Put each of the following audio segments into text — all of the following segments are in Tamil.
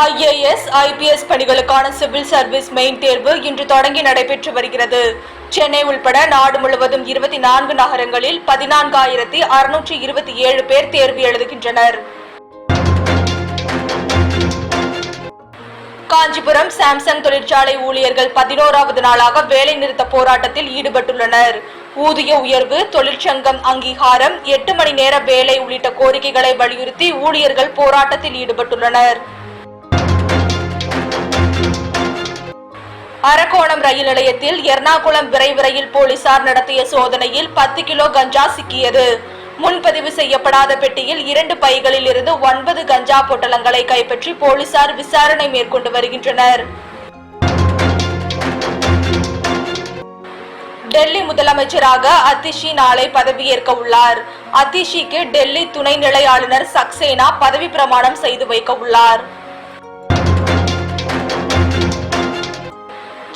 IAS, IPS பணிகளுக்கான சிவில் சர்வீஸ் மெயின் தேர்வு இன்று தொடங்கி நடைபெற்று வருகிறது. சென்னை உள்பட நாடு முழுவதும் 24 நகரங்களில் 14,627 பேர் தேர்வு எழுதுகின்றனர். காஞ்சிபுரம் சாம்சங் தொழிற்சாலை ஊழியர்கள் 11வது நாளாக வேலை நிறுத்த போராட்டத்தில் ஈடுபட்டுள்ளனர். ஊதிய உயர்வு, தொழிற்சங்கம் அங்கீகாரம், 8 மணி நேர வேலை உள்ளிட்ட கோரிக்கைகளை வலியுறுத்தி ஊழியர்கள் போராட்டத்தில் ஈடுபட்டுள்ளனர். அரக்கோணம் ரயில் நிலையத்தில் எர்ணாகுளம் விரைவு ரயில் போலீசார் நடத்திய சோதனையில் 10 கிலோ கஞ்சா சிக்கியது. முன்பதிவு செய்யப்படாத பெட்டியில் 2 பைகளில் இருந்து 9 கஞ்சா பொட்டலங்களை கைப்பற்றி போலீசார் விசாரணை மேற்கொண்டு வருகின்றனர். டெல்லி முதலமைச்சராக அதிஷி நாளை பதவியேற்க உள்ளார். அதிஷிக்கு டெல்லி துணை நிலை ஆளுநர் சக்சேனா பதவி பிரமாணம் செய்து வைக்க உள்ளார்.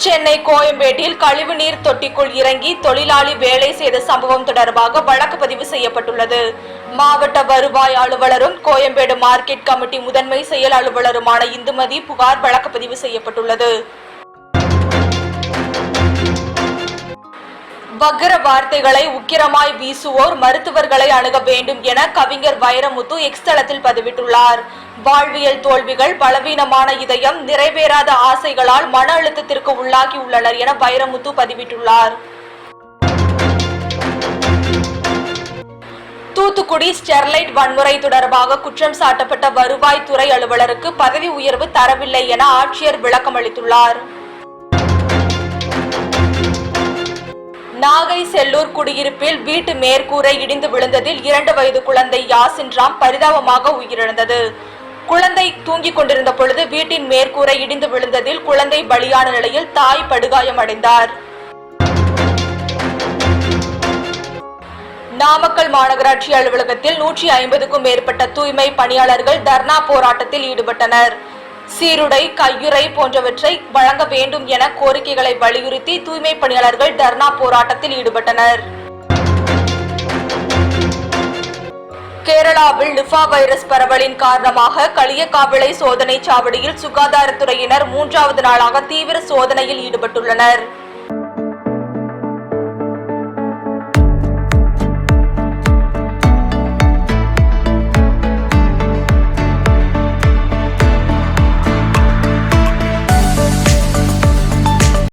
சென்னை கோயம்பேட்டில் கழிவுநீர் தொட்டிக்குள் இறங்கி தொழிலாளி வேலை செய்த சம்பவம் தொடர்பாக வழக்கு பதிவு செய்யப்பட்டுள்ளது. மாவட்ட வருவாய் அலுவலரும் கோயம்பேடு மார்க்கெட் கமிட்டி முதன்மை செயல் அலுவலருமான இந்துமதி புகார் வழக்கு பதிவு செய்யப்பட்டுள்ளது. வக்கிர வார்த்தைகளை உக்கிரமாய் வீசுவோர் மருத்துவர்களை அணுக வேண்டும் என கவிஞர் வைரமுத்து எக்ஸ் தளத்தில் பதிவிட்டுள்ளார். வாழ்வியல் தோல்விகள், பலவீனமான இதயம், நிறைவேறாத ஆசைகளால் மன அழுத்தத்திற்கு உள்ளாகி உள்ளனர் என வைரமுத்து பதிவிட்டுள்ளார். தூத்துக்குடி ஸ்டெர்லைட் வன்முறை தொடர்பாக குற்றம் சாட்டப்பட்ட வருவாய்த்துறை அலுவலருக்கு பதவி உயர்வு தரவில்லை என ஆட்சியர் விளக்கம் அளித்துள்ளார். நாகை செல்லூர் குடியிருப்பில் வீட்டு மேற்கூரை இடிந்து விழுந்ததில் 2 வயது குழந்தை யாசின் ராம் பரிதாபமாக உயிரிழந்தது. குழந்தை தூங்கிக் கொண்டிருந்த பொழுது வீட்டின் மேற்கூரை இடிந்து விழுந்ததில் குழந்தை பலியான நிலையில் தாய் படுகாயம் அடைந்தார். நாமக்கல் மாநகராட்சி அலுவலகத்தில் 150க்கும் மேற்பட்ட தூய்மை பணியாளர்கள் தர்ணா போராட்டத்தில் ஈடுபட்டனர். சீருடை, கையுறை போன்றவற்றை வழங்க வேண்டும் என கோரிக்கைகளை வலியுறுத்தி தூய்மை பணியாளர்கள் தர்ணா போராட்டத்தில் ஈடுபட்டனர். கேரளாவில் நிபா வைரஸ் பரவலின் காரணமாக களியக்காவிளை சோதனை சாவடியில் சுகாதாரத்துறையினர் 3வது நாளாக தீவிர சோதனையில் ஈடுபட்டுள்ளனர்.